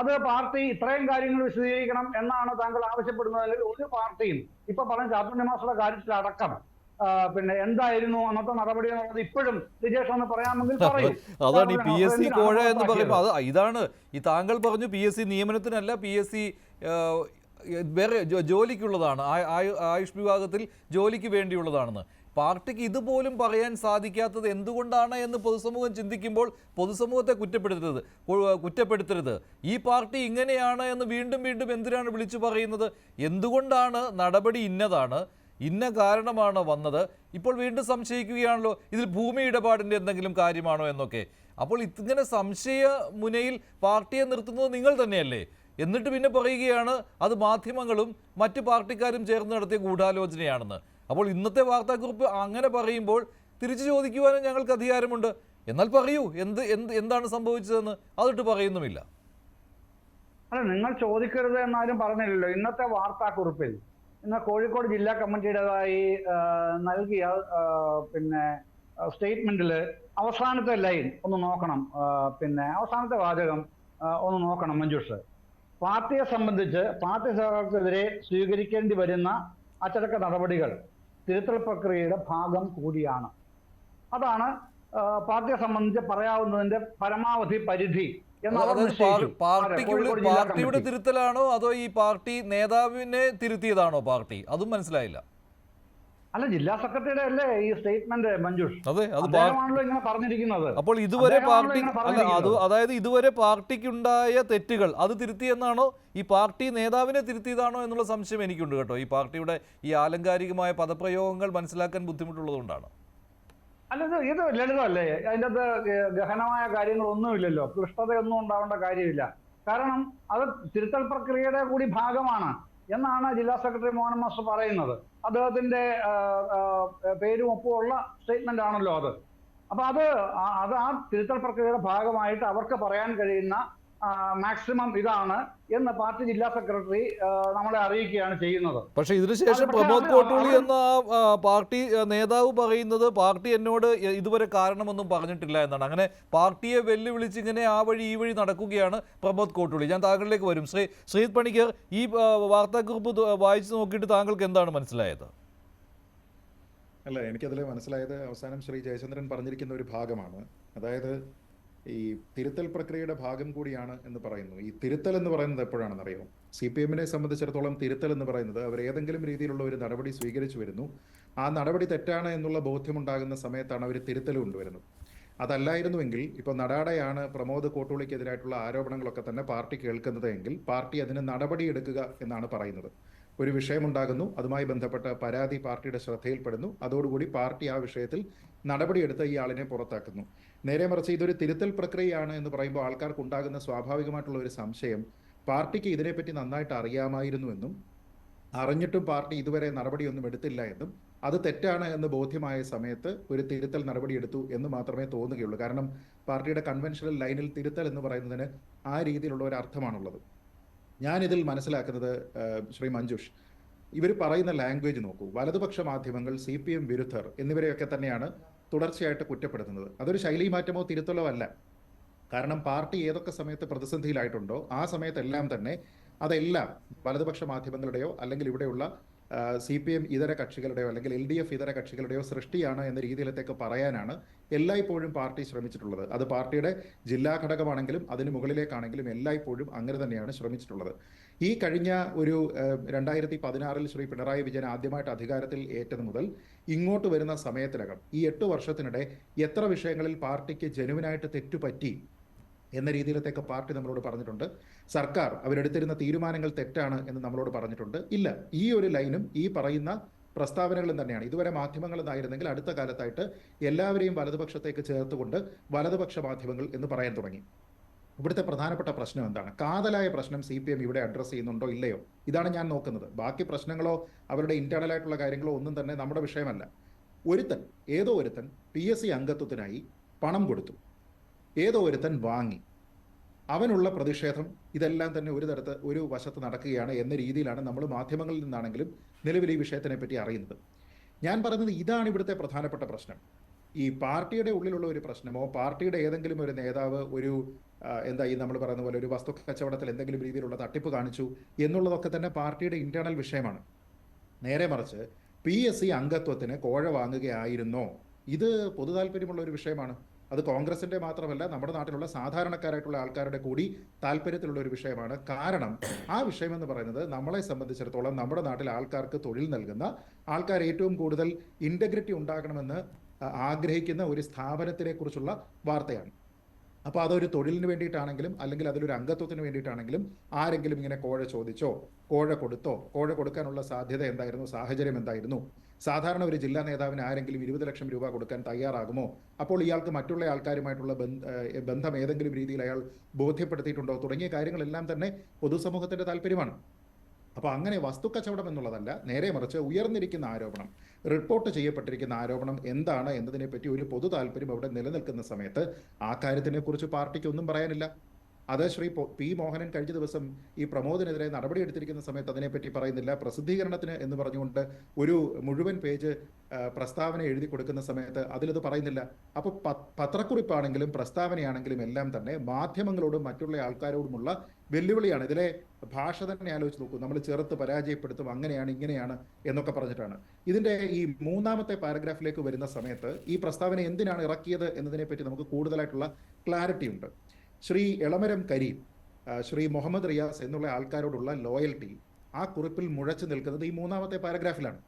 അത് പാർട്ടി ഇത്രയും കാര്യങ്ങൾ വിശദീകരിക്കണം എന്നാണ് താങ്കൾ ആവശ്യപ്പെടുന്നതെങ്കിൽ ഒരു പാർട്ടിയും ഇപ്പൊ പറഞ്ഞ ചാത്തുണ്ണി മാസ്റ്ററുടെ കാര്യത്തിലടക്കം പിന്നെ എന്തായിരുന്നു അന്നത്തെ നടപടി എന്നുള്ളത് ഇപ്പോഴും ലിജേഷ് എന്ന് പറയാമെങ്കിൽ പറയും. അതാണ് ഈ PSC കോഴ എന്ന് പുറത്താക്കിയത് പറയുമ്പോൾ ഇതാണ് ഈ താങ്കൾ പറഞ്ഞു PSC നിയമനത്തിനല്ല, PSC വേറെ ജോലിക്കുള്ളതാണ്, ആയുഷ് വിഭാഗത്തിൽ ജോലിക്ക് വേണ്ടിയുള്ളതാണെന്ന്. പാർട്ടിക്ക് ഇതുപോലും പറയാൻ സാധിക്കാത്തത് എന്തുകൊണ്ടാണ് എന്ന് പൊതുസമൂഹം ചിന്തിക്കുമ്പോൾ പൊതുസമൂഹത്തെ കുറ്റപ്പെടുത്തരുത്. ഈ പാർട്ടി ഇങ്ങനെയാണ് എന്ന് വീണ്ടും വീണ്ടും എന്തിനാണ് വിളിച്ചു പറയുന്നത്? എന്തുകൊണ്ടാണ് നടപടി ഇന്നതാണ്, ഇന്ന കാരണമാണ് വന്നത്? ഇപ്പോൾ വീണ്ടും സംശയിക്കുകയാണല്ലോ ഇതിൽ ഭൂമി ഇടപാടിൻ്റെ എന്തെങ്കിലും കാര്യമാണോ എന്നൊക്കെ. അപ്പോൾ ഇങ്ങനെ സംശയ മുനയിൽ പാർട്ടിയെ നിർത്തുന്നത് നിങ്ങൾ തന്നെയല്ലേ? എന്നിട്ട് പിന്നെ പറയുകയാണ് അത് മാധ്യമങ്ങളും മറ്റ് പാർട്ടിക്കാരും ചേർന്ന് നടത്തിയ ഗൂഢാലോചനയാണെന്ന്. അപ്പോൾ ഇന്നത്തെ വാർത്താക്കുറിപ്പ് അങ്ങനെ പറയുമ്പോൾ തിരിച്ചു ചോദിക്കുവാനും ഞങ്ങൾക്ക് അധികാരമുണ്ട്. എന്നാൽ പറയൂ, എന്താണ് സംഭവിച്ചതെന്ന്. അതിട്ട് പറയുന്നുമില്ല. അല്ല, നിങ്ങൾ ചോദിക്കരുത് എന്നാലും പറഞ്ഞില്ലല്ലോ. ഇന്നത്തെ വാർത്താക്കുറിപ്പിൽ ഇന്ന് കോഴിക്കോട് ജില്ലാ കമ്മിറ്റിയുടേതായി നൽകിയ പിന്നെ സ്റ്റേറ്റ്മെന്റിൽ അവസാനത്തെ ലൈൻ ഒന്ന് നോക്കണം. പിന്നെ അവസാനത്തെ വാചകം ഒന്ന് നോക്കണം മഞ്ജുഷ്. പാർട്ടിയെ സംബന്ധിച്ച് പാർട്ടി സഖാക്കൾക്കെതിരെ സ്വീകരിക്കേണ്ടി വരുന്ന അച്ചടക്ക നടപടികൾ തിരുത്തൽ പ്രക്രിയയുടെ ഭാഗം കൂടിയാണ്. അതാണ് പാർട്ടിയെ സംബന്ധിച്ച് പറയാവുന്നതിന്റെ പരമാവധി പരിധി. പാർട്ടിയുടെ തിരുത്തലാണോ അതോ ഈ പാർട്ടി നേതാവിനെ തിരുത്തിയതാണോ പാർട്ടി? അതും മനസ്സിലായില്ല. അല്ല, ജില്ലാ സെക്രട്ടറിയുടെ അല്ലേ ഈ സ്റ്റേറ്റ്മെന്റ് മഞ്ജുഷ്? അതെ, അദ്ദേഹമാണല്ലോ ഇങ്ങനെ പറഞ്ഞിരിക്കുന്നത്. അപ്പോൾ ഇതുവരെ പാർട്ടി അതായത് ഇതുവരെ പാർട്ടിക്കുണ്ടായ തെറ്റുകൾ അത് തിരുത്തിയെന്നാണോ, ഈ പാർട്ടി നേതാവിനെ തിരുത്തിയതാണോ എന്നുള്ള സംശയം എനിക്കുണ്ട് കേട്ടോ. ഈ പാർട്ടിയുടെ ഈ ആലങ്കാരികമായ പദപ്രയോഗങ്ങൾ മനസ്സിലാക്കാൻ ബുദ്ധിമുട്ടുള്ളതുകൊണ്ടാണ്. അല്ല, ഇത് ലളിതമല്ലേ? അതിൻ്റെ അകത്ത് ഗഹനമായ കാര്യങ്ങളൊന്നുമില്ലല്ലോ, ക്ലിഷ്ടതയൊന്നും ഉണ്ടാവേണ്ട കാര്യമില്ല. കാരണം അത് തിരുത്തൽ പ്രക്രിയയുടെ കൂടി ഭാഗമാണ് എന്നാണ് ജില്ലാ സെക്രട്ടറി മോഹൻ മാസ്റ്റർ പറയുന്നത്. അദ്ദേഹത്തിന്റെ പേരും ഒപ്പമുള്ള സ്റ്റേറ്റ്മെന്റ് ആണല്ലോ അത്. അപ്പൊ അത് ആ തിരുത്തൽ പ്രക്രിയയുടെ ഭാഗമായിട്ട് അവർക്ക് പറയാൻ കഴിയുന്ന മാക്സിമം ഇതാണ് എന്ന് പാർട്ടി ജില്ലാ സെക്രട്ടറി നമ്മളെ അറിയിക്കുകയാണ് ചെയ്യുന്നത്. പക്ഷേ ഇതിനുശേഷം പ്രമോദ് കോട്ടൂളി എന്ന പാർട്ടി നേതാവ് പറയുന്നത് പാർട്ടി എന്നോട് ഇതുവരെ കാരണമൊന്നും പറഞ്ഞിട്ടില്ല എന്നാണ്. അങ്ങനെ പാർട്ടിയെ വെല്ലുവിളിച്ച് ഇങ്ങനെ ആ വഴി ഈ വഴി നടക്കുകയാണ് പ്രമോദ് കോട്ടൂളി. ഞാൻ താങ്കളിലേക്ക് വരും. ശ്രീജിത്ത് പണിക്കർ, ഈ വാർത്താക്കുറിപ്പ് വായിച്ചു നോക്കിയിട്ട് താങ്കൾക്ക് എന്താണ് മനസ്സിലായത്? അല്ല, എനിക്കതിൽ മനസ്സിലായത് അവസാനം ശ്രീ ജയചന്ദ്രൻ പറഞ്ഞിരിക്കുന്ന ഒരു ഭാഗമാണ്. അതായത് ഈ തിരുത്തൽ പ്രക്രിയയുടെ ഭാഗം കൂടിയാണ് എന്ന് പറയുന്നു. ഈ തിരുത്തൽ എന്ന് പറയുന്നത് എപ്പോഴാണെന്നറിയോ? CPM-നെ സംബന്ധിച്ചിടത്തോളം തിരുത്തൽ എന്ന് പറയുന്നത് അവർ ഏതെങ്കിലും രീതിയിലുള്ള ഒരു നടപടി സ്വീകരിച്ചു വരുന്നു, ആ നടപടി തെറ്റാണ് എന്നുള്ള ബോധ്യമുണ്ടാകുന്ന സമയത്താണ് അവർ തിരുത്തൽ കൊണ്ടുവരുന്നത്. അതല്ലായിരുന്നുവെങ്കിൽ ഇപ്പോൾ നടാടെയാണ് പ്രമോദ് കോട്ടൂളിക്കെതിരായിട്ടുള്ള ആരോപണങ്ങളൊക്കെ തന്നെ പാർട്ടി കേൾക്കുന്നത് എങ്കിൽ പാർട്ടി അതിന് നടപടിയെടുക്കുക എന്നാണ് പറയുന്നത്. ഒരു വിഷയമുണ്ടാകുന്നു, അതുമായി ബന്ധപ്പെട്ട പരാതി പാർട്ടിയുടെ ശ്രദ്ധയിൽപ്പെടുന്നു, അതോടുകൂടി പാർട്ടി ആ വിഷയത്തിൽ നടപടിയെടുത്ത് ഈ ആളിനെ പുറത്താക്കുന്നു. നേരെ മറിച്ച് ഇതൊരു തിരുത്തൽ പ്രക്രിയയാണ് എന്ന് പറയുമ്പോൾ ആൾക്കാർക്ക് ഉണ്ടാകുന്ന സ്വാഭാവികമായിട്ടുള്ള ഒരു സംശയം, പാർട്ടിക്ക് ഇതിനെപ്പറ്റി നന്നായിട്ട് അറിയാമായിരുന്നുവെന്നും അറിഞ്ഞിട്ടും പാർട്ടി ഇതുവരെ നടപടിയൊന്നും എടുത്തില്ല എന്നും അത് തെറ്റാണ് എന്ന് ബോധ്യമായ സമയത്ത് ഒരു തിരുത്തൽ നടപടിയെടുത്തു എന്ന് മാത്രമേ തോന്നുകയുള്ളൂ. കാരണം പാർട്ടിയുടെ കൺവെൻഷണൽ ലൈനിൽ തിരുത്തൽ എന്ന് പറയുന്നതിന് ആ രീതിയിലുള്ള ഒരു അർത്ഥമാണുള്ളത്. ഞാനിതിൽ മനസ്സിലാക്കുന്നത് ശ്രീ മഞ്ജുഷ്, ഇവർ പറയുന്ന ലാംഗ്വേജ് നോക്കൂ. വലതുപക്ഷ മാധ്യമങ്ങൾ CPM വിരുദ്ധർ എന്നിവരെയൊക്കെ തന്നെയാണ് തുടർച്ചയായിട്ട് കുറ്റപ്പെടുത്തുന്നത്. അതൊരു ശൈലി മാറ്റമോ തിരുത്തലോ അല്ല. കാരണം പാർട്ടി ഏതൊക്കെ സമയത്ത് പ്രതിസന്ധിയിലായിട്ടുണ്ടോ ആ സമയത്തെല്ലാം തന്നെ അതെല്ലാം വലതുപക്ഷ മാധ്യമങ്ങളുടെയോ അല്ലെങ്കിൽ ഇവിടെയുള്ള CPM ഇതര കക്ഷികളുടെയോ അല്ലെങ്കിൽ LDF ഇതര കക്ഷികളുടെയോ സൃഷ്ടിയാണ് എന്ന രീതിയിലത്തേക്ക് പറയാനാണ് എല്ലായ്പ്പോഴും പാർട്ടി ശ്രമിച്ചിട്ടുള്ളത്. അത് പാർട്ടിയുടെ ജില്ലാ ഘടകമാണെങ്കിലും അതിന് മുകളിലേക്കാണെങ്കിലും എല്ലായ്പ്പോഴും അങ്ങനെ തന്നെയാണ് ശ്രമിച്ചിട്ടുള്ളത്. ഈ കഴിഞ്ഞ ഒരു 2016 ശ്രീ പിണറായി വിജയൻ ആദ്യമായിട്ട് അധികാരത്തിൽ ഏറ്റത് മുതൽ ഇങ്ങോട്ട് വരുന്ന സമയത്തിനകം ഈ 8 വർഷത്തിനിടെ എത്ര വിഷയങ്ങളിൽ പാർട്ടിക്ക് ജനുവിനായിട്ട് തെറ്റുപറ്റി എന്ന രീതിയിലത്തേക്ക് പാർട്ടി നമ്മളോട് പറഞ്ഞിട്ടുണ്ട്. സർക്കാർ അവരെടുത്തിരുന്ന തീരുമാനങ്ങൾ തെറ്റാണ് എന്ന് നമ്മളോട് പറഞ്ഞിട്ടുണ്ട്. ഇല്ല, ഈ ഒരു ലൈനും ഈ പറയുന്ന പ്രസ്താവനകളും തന്നെയാണ്. ഇതുവരെ മാധ്യമങ്ങളെന്നായിരുന്നെങ്കിൽ അടുത്ത കാലത്തായിട്ട് എല്ലാവരെയും വലതുപക്ഷത്തേക്ക് ചേർത്തുകൊണ്ട് വലതുപക്ഷ മാധ്യമങ്ങൾ എന്ന് പറയാൻ തുടങ്ങി. ഇവിടുത്തെ പ്രധാനപ്പെട്ട പ്രശ്നം എന്താണ്? കാതലായ പ്രശ്നം CPM ഇവിടെ അഡ്രസ്സ് ചെയ്യുന്നുണ്ടോ ഇല്ലയോ, ഇതാണ് ഞാൻ നോക്കുന്നത്. ബാക്കി പ്രശ്നങ്ങളോ അവരുടെ ഇന്റേണൽ ആയിട്ടുള്ള കാര്യങ്ങളോ ഒന്നും തന്നെ നമ്മുടെ വിഷയമല്ല. ഏതോ ഒരുത്തൻ PSC അംഗത്വത്തിനായി പണം കൊടുത്തു, ഏതോ ഒരുത്തൻ വാങ്ങി, അവനുള്ള പ്രതിഷേധം, ഇതെല്ലാം തന്നെ ഒരു വശത്ത് നടക്കുകയാണ് എന്ന രീതിയിലാണ് നമ്മൾ മാധ്യമങ്ങളിൽ നിന്നാണെങ്കിലും നിലവിൽ ഈ വിഷയത്തിനെ പറ്റി അറിയുന്നത്. ഞാൻ പറയുന്നത് ഇതാണ് ഇവിടുത്തെ പ്രധാനപ്പെട്ട പ്രശ്നം. ഈ പാർട്ടിയുടെ ഉള്ളിലുള്ള ഒരു പ്രശ്നമോ പാർട്ടിയുടെ ഏതെങ്കിലും ഒരു നേതാവ് ഒരു എന്താ ഈ നമ്മൾ പറയുന്ന പോലെ ഒരു വസ്തു കച്ചവടത്തിൽ എന്തെങ്കിലും രീതിയിലുള്ള തട്ടിപ്പ് കാണിച്ചു എന്നുള്ളതൊക്കെ തന്നെ പാർട്ടിയുടെ ഇന്റേണൽ വിഷയമാണ്. നേരെ മറിച്ച് PSC അംഗത്വത്തിന് കോഴ വാങ്ങുകയായിരുന്നോ, ഇത് പൊതു താല്പര്യമുള്ള ഒരു വിഷയമാണ്. അത് കോൺഗ്രസിന്റെ മാത്രമല്ല, നമ്മുടെ നാട്ടിലുള്ള സാധാരണക്കാരായിട്ടുള്ള ആൾക്കാരുടെ കൂടി താല്പര്യത്തിലുള്ള ഒരു വിഷയമാണ്. കാരണം ആ വിഷയം എന്ന് പറയുന്നത് നമ്മളെ സംബന്ധിച്ചിടത്തോളം നമ്മുടെ നാട്ടിലെ ആൾക്കാർക്ക് തൊഴിൽ നൽകുന്ന ആൾക്കാർ ഏറ്റവും കൂടുതൽ ഇന്റഗ്രിറ്റി ഉണ്ടാകണമെന്ന് ആഗ്രഹിക്കുന്ന ഒരു സ്ഥാപനത്തിനെ കുറിച്ചുള്ള വാർത്തയാണ്. അപ്പോൾ അതൊരു തൊഴിലിന് വേണ്ടിയിട്ടാണെങ്കിലും അല്ലെങ്കിൽ അതിലൊരു അംഗത്വത്തിന് വേണ്ടിയിട്ടാണെങ്കിലും ആരെങ്കിലും ഇങ്ങനെ കോഴ ചോദിച്ചോ, കോഴ കൊടുത്തോ, കോഴ കൊടുക്കാനുള്ള സാധ്യത എന്തായിരുന്നു, സാഹചര്യം എന്തായിരുന്നു, സാധാരണ ഒരു ജില്ലാ നേതാവിന് ആരെങ്കിലും 20 ലക്ഷം രൂപ കൊടുക്കാൻ തയ്യാറാകുമോ, അപ്പോൾ ഇയാൾക്ക് മറ്റുള്ള ആൾക്കാരുമായിട്ടുള്ള ബന്ധം ഏതെങ്കിലും രീതിയിൽ അയാൾ ബോധ്യപ്പെടുത്തിയിട്ടുണ്ടോ, തുടങ്ങിയ കാര്യങ്ങളെല്ലാം തന്നെ പൊതുസമൂഹത്തിന്റെ താല്പര്യമാണ്. അപ്പോൾ അങ്ങനെ വസ്തുക്കച്ചവടം എന്നുള്ളതല്ല, നേരെ മറിച്ച് ഉയർന്നിരിക്കുന്ന ആരോപണം, റിപ്പോർട്ട് ചെയ്യപ്പെട്ടിരിക്കുന്ന ആരോപണം എന്താണ് എന്നതിനെപ്പറ്റി ഒരു പൊതു താല്പര്യം അവിടെ നിലനിൽക്കുന്ന സമയത്ത് ആ കാര്യത്തിനെ കുറിച്ച് പാർട്ടിക്ക് ഒന്നും പറയാനില്ല. അത് ശ്രീ P. മോഹനൻ കഴിഞ്ഞ ദിവസം ഈ പ്രമോദിനെതിരെ നടപടിയെടുത്തിരിക്കുന്ന സമയത്ത് അതിനെപ്പറ്റി പറയുന്നില്ല. പ്രസിദ്ധീകരണത്തിന് എന്ന് പറഞ്ഞുകൊണ്ട് ഒരു മുഴുവൻ പേജ് പ്രസ്താവന എഴുതി കൊടുക്കുന്ന സമയത്ത് അതിലത് പറയുന്നില്ല. അപ്പോൾ പത്രക്കുറിപ്പാണെങ്കിലും പ്രസ്താവനയാണെങ്കിലും എല്ലാം തന്നെ മാധ്യമങ്ങളോടും മറ്റുള്ള ആൾക്കാരോടുമുള്ള വെല്ലുവിളിയാണ്. ഇതിലെ ഭാഷ തന്നെ ആലോചിച്ച് നോക്കൂ. നമ്മൾ ചെറുത്ത് പരാജയപ്പെടുത്തും, അങ്ങനെയാണ് ഇങ്ങനെയാണ് എന്നൊക്കെ പറഞ്ഞിട്ടാണ്. ഇതിന്റെ ഈ 3ാമത്തെ പാരഗ്രാഫിലേക്ക് വരുന്ന സമയത്ത് ഈ പ്രസ്താവന എന്തിനാണ് ഇറക്കിയത് എന്നതിനെപ്പറ്റി നമുക്ക് കൂടുതലായിട്ടുള്ള ക്ലാരിറ്റി ഉണ്ട്. ശ്രീ എളമരം കരീം, ശ്രീ മുഹമ്മദ് റിയാസ് എന്നുള്ള ആൾക്കാരോടുള്ള ലോയൽറ്റി ആ കുറിപ്പിൽ മുഴച്ചു നിൽക്കുന്നത് ഈ 3ാമത്തെ പാരഗ്രാഫിലാണ്.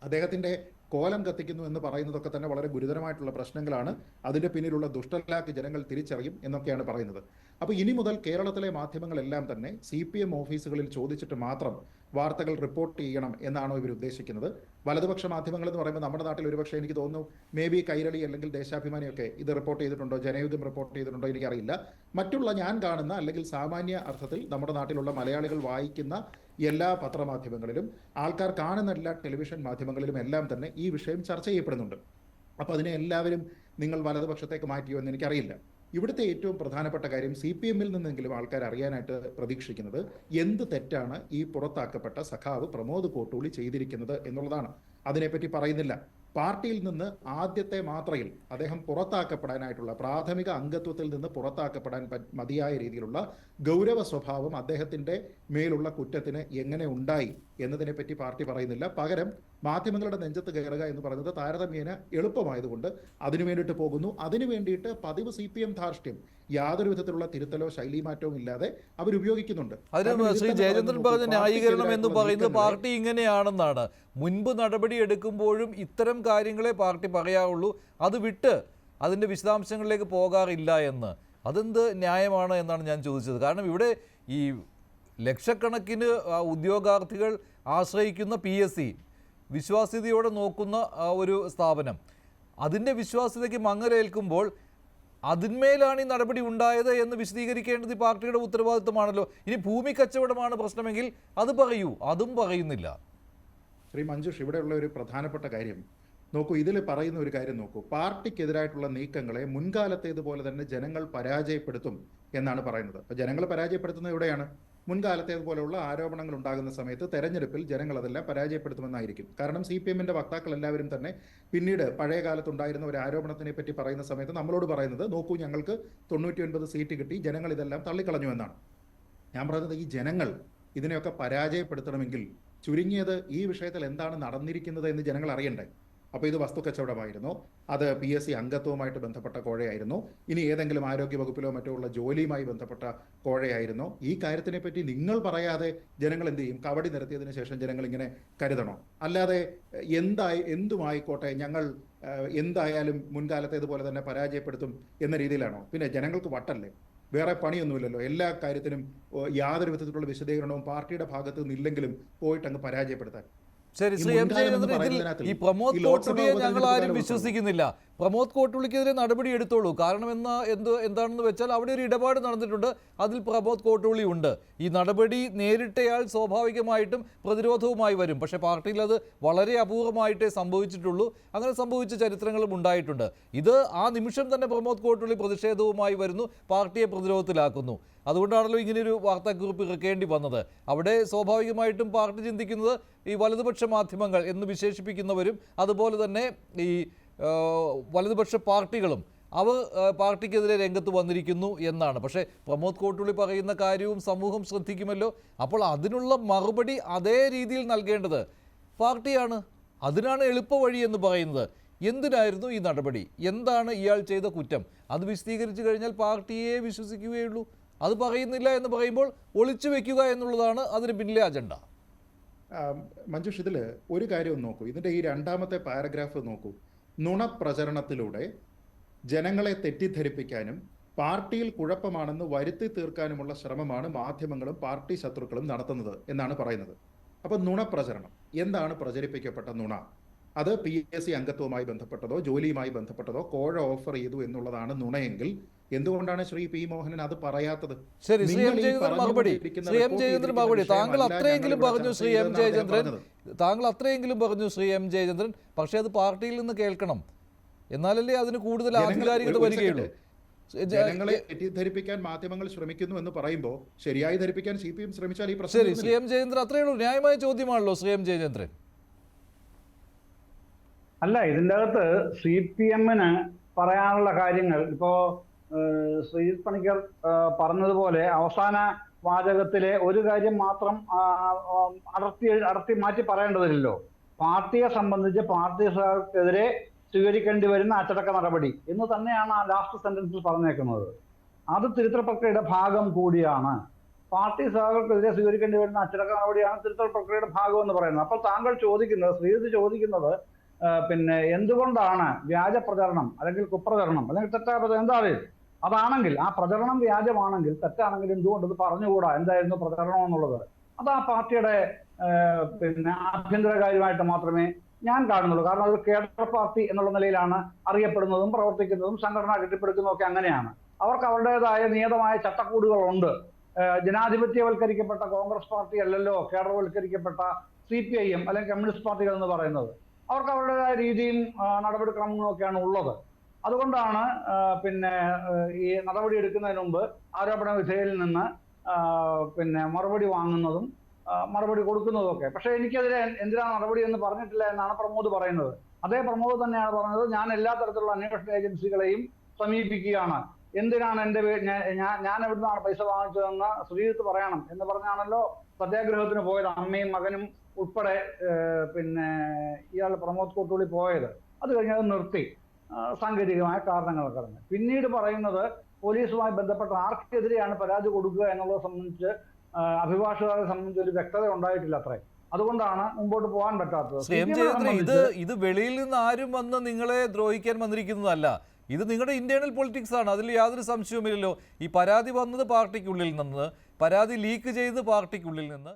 അദ്ദേഹത്തിന്റെ കോലം കത്തിക്കുന്നു എന്ന് പറയുന്നതൊക്കെ തന്നെ വളരെ ഗുരുതരമായിട്ടുള്ള പ്രശ്നങ്ങളാണ്. അതിന്റെ പിന്നിലുള്ള ദുഷ്ടലാക്ക് ജനങ്ങൾ തിരിച്ചറിയും എന്നൊക്കെയാണ് പറയുന്നത്. അപ്പോൾ ഇനി മുതൽ കേരളത്തിലെ മാധ്യമങ്ങളെല്ലാം തന്നെ CPM ഓഫീസുകളിൽ ചോദിച്ചിട്ട് മാത്രം വാർത്തകൾ റിപ്പോർട്ട് ചെയ്യണം എന്നാണോ ഇവർ ഉദ്ദേശിക്കുന്നത്? വലതുപക്ഷ മാധ്യമങ്ങൾ എന്ന് പറയുമ്പോൾ നമ്മുടെ നാട്ടിൽ ഒരുപക്ഷെ എനിക്ക് തോന്നുന്നു മേബി കൈരളി അല്ലെങ്കിൽ ദേശാഭിമാനിയൊക്കെ ഇത് റിപ്പോർട്ട് ചെയ്തിട്ടുണ്ടോ, ജനയുഗം റിപ്പോർട്ട് ചെയ്തിട്ടുണ്ടോ എനിക്കറിയില്ല. മറ്റുള്ള ഞാൻ കാണുന്ന അല്ലെങ്കിൽ സാമാന്യ അർത്ഥത്തിൽ നമ്മുടെ നാട്ടിലുള്ള മലയാളികൾ വായിക്കുന്ന എല്ലാ പത്രമാധ്യമങ്ങളിലും ആൾക്കാർ കാണുന്ന എല്ലാ ടെലിവിഷൻ മാധ്യമങ്ങളിലും എല്ലാം തന്നെ ഈ വിഷയം ചർച്ച ചെയ്യപ്പെടുന്നുണ്ട്. അപ്പോൾ അതിനെ എല്ലാവരും നിങ്ങൾ വലതുപക്ഷത്തേക്ക് മാറ്റിയോ എന്ന് എനിക്കറിയില്ല. ഇവിടുത്തെ ഏറ്റവും പ്രധാനപ്പെട്ട കാര്യം CPM-ൽ നിന്നെങ്കിലും ആൾക്കാർ അറിയാനായിട്ട് പ്രതീക്ഷിക്കുന്നത് എന്ത് തെറ്റാണ് ഈ പുറത്താക്കപ്പെട്ട സഖാവ് പ്രമോദ് കോട്ടൂളി ചെയ്തിരിക്കുന്നത് എന്നുള്ളതാണ്. അതിനെപ്പറ്റി പറയുന്നില്ല. പാർട്ടിയിൽ നിന്ന് ആദ്യത്തെ മാത്രയിൽ അദ്ദേഹം പുറത്താക്കപ്പെടാനായിട്ടുള്ള പ്രാഥമിക അംഗത്വത്തിൽ നിന്ന് പുറത്താക്കപ്പെടാൻ മതിയായ രീതിയിലുള്ള ഗൗരവ സ്വഭാവം അദ്ദേഹത്തിന്റെ മേലുള്ള കുറ്റത്തിന് എങ്ങനെ ഉണ്ടായി എന്നതിനെപ്പറ്റി പാർട്ടി പറയുന്നില്ല. പകരം മാധ്യമങ്ങളുടെ നെഞ്ചത്ത് കയറുക എന്ന് പറയുന്നത് താരതമ്യേന എളുപ്പമായതുകൊണ്ട് അതിനു വേണ്ടിയിട്ട് പോകുന്നു. അതിനു വേണ്ടിയിട്ട് പതിവ് CPM ധാർഷ്ട്യം യാതൊരു വിധത്തിലുള്ള തിരുത്തലോ ശൈലീമാറ്റവും ഇല്ലാതെ അവരുപയോഗിക്കുന്നുണ്ട്. അതിന് ശ്രീ ജയചന്ദ്രൻ പറഞ്ഞ ന്യായീകരണം എന്ന് പറയുന്നത് പാർട്ടി ഇങ്ങനെയാണെന്നാണ്. മുൻപ് നടപടി എടുക്കുമ്പോഴും ഇത്തരം കാര്യങ്ങളെ പാർട്ടി പറയാവുള്ളൂ, അത് വിട്ട് അതിൻ്റെ വിശദാംശങ്ങളിലേക്ക് പോകാറില്ല എന്ന്. അതെന്ത് ന്യായമാണ് എന്നാണ് ഞാൻ ചോദിച്ചത്. കാരണം ഇവിടെ ഈ ലക്ഷക്കണക്കിന് ഉദ്യോഗാർത്ഥികൾ ആശ്രയിക്കുന്ന PSC വിശ്വാസ്യതയോടെ നോക്കുന്ന ഒരു സ്ഥാപനം, അതിൻ്റെ വിശ്വാസ്യതയ്ക്ക് മങ്ങലേൽക്കുമ്പോൾ അതിന്മേലാണ് ഈ നടപടി ഉണ്ടായത് എന്ന് വിശദീകരിക്കേണ്ടത് ഈ പാർട്ടിയുടെ ഉത്തരവാദിത്വമാണല്ലോ. ഇനി ഭൂമി കച്ചവടമാണ് പ്രശ്നമെങ്കിൽ അത് പറയൂ, അതും പറയുന്നില്ല. ശ്രീ മഞ്ജുഷ്, ഇവിടെയുള്ള ഒരു പ്രധാനപ്പെട്ട കാര്യം നോക്കൂ. ഇതിൽ പറയുന്ന ഒരു കാര്യം നോക്കൂ. പാർട്ടിക്കെതിരായിട്ടുള്ള നീക്കങ്ങളെ മുൻകാലത്തേതുപോലെ തന്നെ ജനങ്ങൾ പരാജയപ്പെടുത്തും എന്നാണ് പറയുന്നത്. അപ്പോൾ ജനങ്ങൾ പരാജയപ്പെടുത്തുന്നത് എവിടെയാണ്? മുൻകാലത്തേതുപോലെയുള്ള ആരോപണങ്ങൾ ഉണ്ടാകുന്ന സമയത്ത് തെരഞ്ഞെടുപ്പിൽ ജനങ്ങൾ അതെല്ലാം പരാജയപ്പെടുത്തുമെന്നായിരിക്കും. കാരണം CPM-ന്റെ വക്താക്കൾ എല്ലാവരും തന്നെ പിന്നീട് പഴയ കാലത്തുണ്ടായിരുന്ന ഒരു ആരോപണത്തിനെ പറ്റി പറയുന്ന സമയത്ത് നമ്മളോട് പറയുന്നത് നോക്കൂ, ഞങ്ങൾക്ക് 99 സീറ്റ് കിട്ടി, ജനങ്ങൾ ഇതെല്ലാം തള്ളിക്കളഞ്ഞു എന്നാണ്. ഞാൻ പറയുന്നത് ഈ ജനങ്ങൾ ഇതിനെയൊക്കെ പരാജയപ്പെടുത്തണമെങ്കിൽ ചുരുങ്ങിയത് ഈ വിഷയത്തിൽ എന്താണ് നടന്നിരിക്കുന്നത് എന്ന് ജനങ്ങൾ അറിയണ്ടേ? അപ്പോൾ ഇത് വസ്തുക്കച്ചവടമായിരുന്നോ, അത് PSC അംഗത്വവുമായിട്ട് ബന്ധപ്പെട്ട കോഴയായിരുന്നോ, ഇനി ഏതെങ്കിലും ആരോഗ്യ വകുപ്പിലോ മറ്റോ ഉള്ള ജോലിയുമായി ബന്ധപ്പെട്ട കോഴയായിരുന്നോ? ഈ കാര്യത്തിനെ പറ്റി നിങ്ങൾ പറയാതെ ജനങ്ങൾ എന്ത് ചെയ്യും? കവടി നിരത്തിയതിനു ശേഷം ജനങ്ങൾ ഇങ്ങനെ കരുതണോ? അല്ലാതെ എന്തുമായിക്കോട്ടെ, ഞങ്ങൾ എന്തായാലും മുൻകാലത്തേതുപോലെ തന്നെ പരാജയപ്പെടുത്തും എന്ന രീതിയിലാണോ? പിന്നെ ജനങ്ങൾക്ക് വട്ടല്ലേ? വേറെ പണിയൊന്നുമില്ലല്ലോ. എല്ലാ കാര്യത്തിനും യാതൊരു വിധത്തിലുള്ള വിശദീകരണവും പാർട്ടിയുടെ ഭാഗത്ത് നിന്നില്ലെങ്കിലും പോയിട്ട് അങ്ങ് പരാജയപ്പെടുത്താൻ. ശരി, ശ്രീ M. ജയചന്ദ്രൻ, ഇതിൽ ഈ പ്രമോദ് കോട്ടൂളിയെ ഞങ്ങൾ ആരും വിശ്വസിക്കുന്നില്ല. പ്രമോദ് കോട്ടൂളിക്കെതിരെ നടപടി എടുത്തോളൂ. കാരണം എന്താണെന്ന് വെച്ചാൽ അവിടെ ഒരു ഇടപാട് നടന്നിട്ടുണ്ട്, അതിൽ പ്രമോദ് കോട്ടൂളി ഉണ്ട്. ഈ നടപടി നേരിട്ടയാൾ സ്വാഭാവികമായിട്ടും പ്രതിരോധവുമായി വരും. പക്ഷേ പാർട്ടിയിൽ അത് വളരെ അപൂർവമായിട്ടേ സംഭവിച്ചിട്ടുള്ളൂ. അങ്ങനെ സംഭവിച്ച ചരിത്രങ്ങളും ഉണ്ടായിട്ടുണ്ട്. ഇത് ആ നിമിഷം തന്നെ പ്രമോദ് കോട്ടൂളി പ്രതിഷേധവുമായി വരുന്നു, പാർട്ടിയെ പ്രതിരോധത്തിലാക്കുന്നു. അതുകൊണ്ടാണല്ലോ ഇങ്ങനെയൊരു വാർത്താക്കുറിപ്പ് ഇറക്കേണ്ടി വന്നത്. അവിടെ സ്വാഭാവികമായിട്ടും പാർട്ടി ചിന്തിക്കുന്നത് ഈ വലതുപക്ഷ മാധ്യമങ്ങൾ എന്ന് വിശേഷിപ്പിക്കുന്നവരും അതുപോലെ തന്നെ ഈ വലതുപക്ഷ പാർട്ടികളും അവർ പാർട്ടിക്കെതിരെ രംഗത്ത് വന്നിരിക്കുന്നു എന്നാണ്. പക്ഷേ പ്രമോദ് കോട്ടൂളി പറയുന്ന കാര്യവും സമൂഹം ശ്രദ്ധിക്കുമല്ലോ. അപ്പോൾ അതിനുള്ള മറുപടി അതേ രീതിയിൽ നൽകേണ്ടത് പാർട്ടിയാണ്. അതിനാണ് എളുപ്പവഴി എന്ന് പറയുന്നത്. എന്തിനായിരുന്നു ഈ നടപടി? എന്താണ് ഇയാൾ ചെയ്ത കുറ്റം? അത് വിശദീകരിച്ചു കഴിഞ്ഞാൽ പാർട്ടിയെ വിശ്വസിക്കുകയുള്ളൂ. അത് പറയുന്നില്ല എന്ന് പറയുമ്പോൾ ഒളിച്ചു വെക്കുക എന്നുള്ളതാണ് അതിന് പിന്നിലെ അജണ്ട. മഞ്ജുഷ്, ഇതിൽ ഒരു കാര്യം നോക്കൂ. ഇതിൻ്റെ ഈ രണ്ടാമത്തെ പാരഗ്രാഫ് നോക്കൂ. നുണപ്രചരണത്തിലൂടെ ജനങ്ങളെ തെറ്റിദ്ധരിപ്പിക്കാനും പാർട്ടിയിൽ കുഴപ്പമാണെന്ന് വരുത്തി തീർക്കാനുമുള്ള ശ്രമമാണ് മാധ്യമങ്ങളും പാർട്ടി ശത്രുക്കളും നടത്തുന്നത് എന്നാണ് പറയുന്നത്. അപ്പോൾ നുണപ്രചരണം എന്താണ്? പ്രചരിപ്പിക്കപ്പെട്ട നുണ അത് PSC അംഗത്വവുമായി ബന്ധപ്പെട്ടതോ ജോലിയുമായി ബന്ധപ്പെട്ടതോ കോഴ ഓഫർ ചെയ്തു എന്നുള്ളതാണ് നുണയെങ്കിൽ എന്തുകൊണ്ടാണ് ശ്രീ പി മോഹനൻ അത് പറയാത്തത്? ശരി, ശ്രീ എം ജയചന്ദ്രൻ മറുപടി. ശ്രീ എം ജയചന്ദ്രൻ മറുപടി. താങ്കൾ അത്രയെങ്കിലും പറഞ്ഞു ശ്രീ എം ജയചന്ദ്രൻ. താങ്കൾ അത്രയെങ്കിലും പറഞ്ഞു ശ്രീ എം ജയചന്ദ്രൻ. പക്ഷേ അത് പാർട്ടിയിൽ നിന്ന് കേൾക്കണം. എന്നാലല്ലേ അതിന് കൂടുതൽ ആധികാരികത വരികയുള്ളൂ. ജനങ്ങളെ തെറ്റിദ്ധരിപ്പിക്കാൻ മാധ്യമങ്ങൾ ശ്രമിക്കുന്നു എന്ന് പറയുമ്പോൾ ശരിയായി ധരിപ്പിക്കാൻ CPM ശ്രമിച്ചാൽ ഈ പ്രശ്നം. ശരി, ശ്രീ എം ജയചന്ദ്രൻ, അത്രയേ ഉള്ളൂ. ന്യായമായ ചോദ്യമാണല്ലോ ശ്രീ എം ജയചന്ദ്രൻ. അല്ല, ഇതിൻ്റെ അകത്ത് CPM-ന് പറയാനുള്ള കാര്യങ്ങൾ ഇപ്പോ ശ്രീജിത് പണിക്കർ പറഞ്ഞതുപോലെ അവസാന വാചകത്തിലെ ഒരു കാര്യം മാത്രം അടർത്തി മാറ്റി പറയേണ്ടതില്ലല്ലോ. പാർട്ടിയെ സംബന്ധിച്ച് പാർട്ടിക്കെതിരെ സ്വീകരിക്കേണ്ടി വരുന്ന അച്ചടക്ക നടപടി എന്ന് തന്നെയാണ് ആ ലാസ്റ്റ് സെന്റൻസിൽ പറഞ്ഞേക്കുന്നത്. അത് തിരുത്തൽ പ്രക്രിയയുടെ ഭാഗം കൂടിയാണ്. പാർട്ടി സഹാക്കൾക്കെതിരെ സ്വീകരിക്കേണ്ടി വരുന്ന അച്ചടക്ക നടപടിയാണ് തിരുത്തൽ പ്രക്രിയയുടെ ഭാഗം എന്ന് പറയുന്നത്. അപ്പോൾ താങ്കൾ ചോദിക്കുന്നത്, ശ്രീജിത്ത് ചോദിക്കുന്നത്, പിന്നെ എന്തുകൊണ്ടാണ് വ്യാജ പ്രചരണം അല്ലെങ്കിൽ കുപ്രചരണം അല്ലെങ്കിൽ തെറ്റായ പ്രചരണം എന്താണ്? അതാണെങ്കിൽ ആ പ്രചരണം വ്യാജമാണെങ്കിൽ തെറ്റാണെങ്കിൽ എന്തുകൊണ്ട് ഇത് പറഞ്ഞുകൂടാ? എന്തായിരുന്നു പ്രചരണം എന്നുള്ളത്? അത് ആ പാർട്ടിയുടെ പിന്നെ ആഭ്യന്തര കാര്യമായിട്ട് മാത്രമേ ഞാൻ കാണുന്നുള്ളൂ. കാരണം അത് കേഡർ പാർട്ടി എന്നുള്ള നിലയിലാണ് അറിയപ്പെടുന്നതും പ്രവർത്തിക്കുന്നതും സംഘടന കെട്ടിപ്പടുക്കുന്നതും ഒക്കെ അങ്ങനെയാണ്. അവർക്ക് അവരുടേതായ നിയതമായ ചട്ടക്കൂടുകളുണ്ട്. ജനാധിപത്യവൽക്കരിക്കപ്പെട്ട കോൺഗ്രസ് പാർട്ടി അല്ലല്ലോ കേഡർവൽക്കരിക്കപ്പെട്ട CPIM അല്ലെങ്കിൽ കമ്മ്യൂണിസ്റ്റ് പാർട്ടികൾ എന്ന് പറയുന്നത്. അവർക്ക് അവരുടേതായ രീതിയും നടപടിക്രമങ്ങളും ഒക്കെയാണ് ഉള്ളത്. അതുകൊണ്ടാണ് പിന്നെ ഈ നടപടി എടുക്കുന്നതിന് മുമ്പ് ആരോപണ വിധേയയിൽ നിന്ന് പിന്നെ മറുപടി വാങ്ങുന്നതും മറുപടി കൊടുക്കുന്നതും ഒക്കെ. പക്ഷേ എനിക്കെതിരെ എന്തിനാണ് നടപടി എന്ന് പറഞ്ഞിട്ടില്ല എന്നാണ് പ്രമോദ് പറയുന്നത്. അതേ പ്രമോദ് തന്നെയാണ് പറഞ്ഞത്, ഞാൻ എല്ലാ തരത്തിലുള്ള അന്വേഷണ ഏജൻസികളെയും സമീപിക്കുകയാണ്. എന്തിനാണ് ഞാൻ എവിടുന്നാണ് പൈസ വാങ്ങിച്ചതെന്ന് ശ്രീജിത്ത് പറയണം എന്ന് പറഞ്ഞാണല്ലോ സത്യാഗ്രഹത്തിന് പോയത്. അമ്മയും മകനും ഉൾപ്പെടെ പിന്നെ ഇയാൾ പ്രമോദ് കോട്ടൂളി പോയത്. അത് കഴിഞ്ഞ് അത് നിർത്തി സാങ്കേതികമായ കാരണങ്ങളൊക്കെ പറഞ്ഞ്. പിന്നീട് പറയുന്നത് പോലീസുമായി ബന്ധപ്പെട്ട ആർക്കെതിരെയാണ് പരാതി കൊടുക്കുക എന്നുള്ളത് സംബന്ധിച്ച് അഭിഭാഷകരെ സംബന്ധിച്ച് ഒരു വ്യക്തത ഉണ്ടായിട്ടില്ല അത്രേ. അതുകൊണ്ടാണ് മുമ്പോട്ട് പോകാൻ പറ്റാത്തത്. ഇത് വെളിയിൽ നിന്ന് ആരും വന്ന് നിങ്ങളെ ദ്രോഹിക്കാൻ വന്നിരിക്കുന്നതല്ല. ഇത് നിങ്ങളുടെ ഇന്റേണൽ പൊളിറ്റിക്സ് ആണ്. അതിൽ യാതൊരു സംശയവുമില്ലല്ലോ. ഈ പരാതി വന്നത് പാർട്ടിക്കുള്ളിൽ നിന്ന്, പരാതി ലീക്ക് ചെയ്ത് പാർട്ടിക്കുള്ളിൽ നിന്ന്.